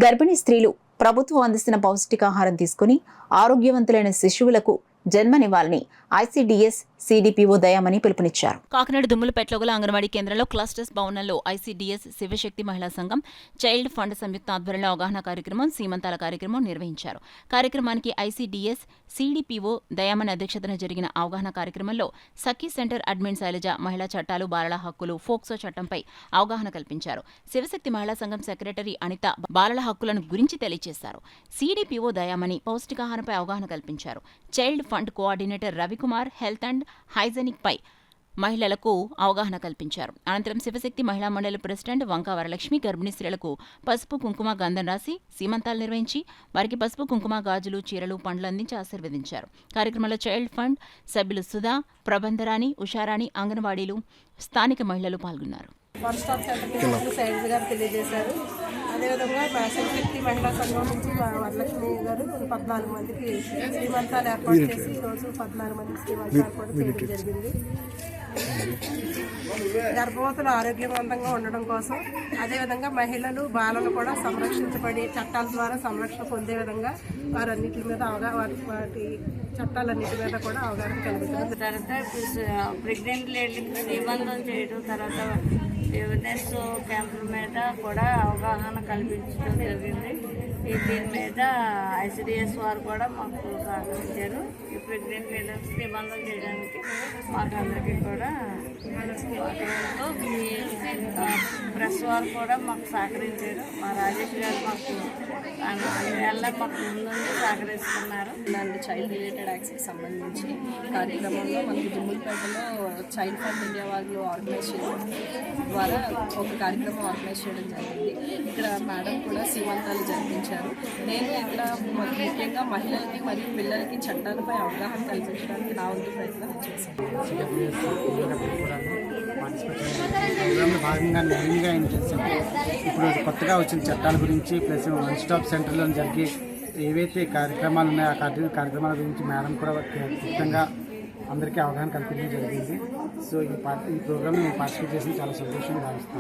గర్భిణీ స్త్రీలు ప్రభుత్వం అందిస్తున్న పౌష్టికాహారం తీసుకుని ఆరోగ్యవంతులైన శిశువులకు జన్మనివ్వాలని ఐసీడీఎస్ సిడిపిఓ దయామణి పిలుపునిచ్చారు. కాకినాడ దుమ్ములపేటలో గల అంగన్వాడీ కేంద్రంలో క్లస్టర్స్ భవనంలో ఐసీడీఎస్ శివశక్తి మహిళా సంఘం చైల్డ్ ఫండ్ సంయుక్త ఆధ్వర్యంలో అవగాహన కార్యక్రమం, సీమంతాల కార్యక్రమం నిర్వహించారు. కార్యక్రమానికి ఐసీడీఎస్ సిడిపిఓ దయామణి అధ్యక్షతన జరిగిన అవగాహన కార్యక్రమంలో సఖీ సెంటర్ అడ్మిన్ శైలజ మహిళా చట్టాలు, బాలల హక్కులు, ఫోక్సో చట్టంపై అవగాహన కల్పించారు. శివశక్తి మహిళా సంఘం సెక్రటరీ అనిత బాలల హక్కులను గురించి తెలియజేశారు. సిడిపిఓ దయామణి పౌష్టికాహారంపై అవగాహన కల్పించారు. Child fund coordinator Ravikumar health and hygienic పై మహిళలకు అవగాహన కల్పించారు. అనంతరం శివశక్తి మహిళా మండలి ప్రెసిడెంట్ వంకా వరలక్ష్మి గర్భిణీ స్త్రీలకు పసుపు, కుంకుమ, గంధం రాసి సీమంతాలు నిర్వహించి వారికి పసుపు, కుంకుమ, గాజులు, చీరలు, పండ్లు అందించి ఆశీర్వదించారు. కార్యక్రమంలో చైల్డ్ ఫండ్ సభ్యులు సుధా, ప్రబంధరాణి, ఉషారాణి, అంగన్వాడీలు, స్థానిక మహిళలు పాల్గొన్నారు. వన్ స్టాప్ సెంటర్ శైలజ గారు తెలియజేశారు. అదేవిధంగా శివశక్తి మహిళా సంఘం నుంచి వరలక్ష్మి గారు 14 మందికి శ్రీమంతాలు ఏర్పాటు చేసి ఈరోజు 14 మందికి శ్రీమంతాలు ఏర్పాటు చేయడం జరిగింది. గర్భవతులు ఆరోగ్యవంతంగా ఉండడం కోసం, అదేవిధంగా మహిళలు, బాలలు కూడా సంరక్షించబడి చట్టాల ద్వారా సంరక్షణ పొందే విధంగా వారన్నిటి మీద వాటి చట్టాలన్నిటి మీద కూడా అవగాహన కలుగుతుంది. తర్వాత ప్రెగ్నెంట్ లేడీకి నిబంధన చేయడం, తర్వాత అవేర్నెస్ క్యాంపుల మీద కూడా అవగాహన కల్పించడం జరిగింది. దీని మీద ఐసీడీఎస్ వారు కూడా మాకు సహకరించారు. ఈ ప్రెగ్నెంట్ లేడీస్ నిబంధన చేయడానికి మాకు అందరికీ కూడా ప్రెస్ వారు కూడా మాకు సహకరించారు. మా రాజేష్ గారు మాకు అన్ని మాకు ముందు సహకరిస్తున్నారు. ఇలాంటి చైల్డ్ రిలేటెడ్ యాక్ట్స్కి సంబంధించి కార్యక్రమంలో మనకి దుమ్ములపేటలో చైల్డ్ ఫండ్ ఇండియా వాళ్ళు ఆర్గనైజ్ చేయడం ద్వారా ఒక కార్యక్రమం ఆర్గనైజ్ చేయడం జరిగింది. ఇక్కడ మేడం కూడా సీమంతాలు జరిపించారు. నేను ఇక్కడ ముఖ్యంగా మహిళలకి మరియు పిల్లలకి చట్టాలపై అవగాహన కల్పించడానికి నా వంతు ప్రయత్నం చేశాను. భాగంగా మెయిన్గా ఏం చేస్తాం, ఇప్పుడు కొత్తగా వచ్చిన చట్టాల గురించి ప్లస్ వన్ స్టాప్ సెంటర్లో జరిగే ఏవైతే కార్యక్రమాలు ఉన్నాయో ఆ కార్యక్రమాల గురించి మేడం కూడా క్లుప్తంగా అందరికీ అవగాహన కల్పించడం జరిగింది. సో ఈ ప్రోగ్రామ్ని నేను పార్టిసిపేట్ చేసి చాలా సంతోషంగా భావిస్తాను.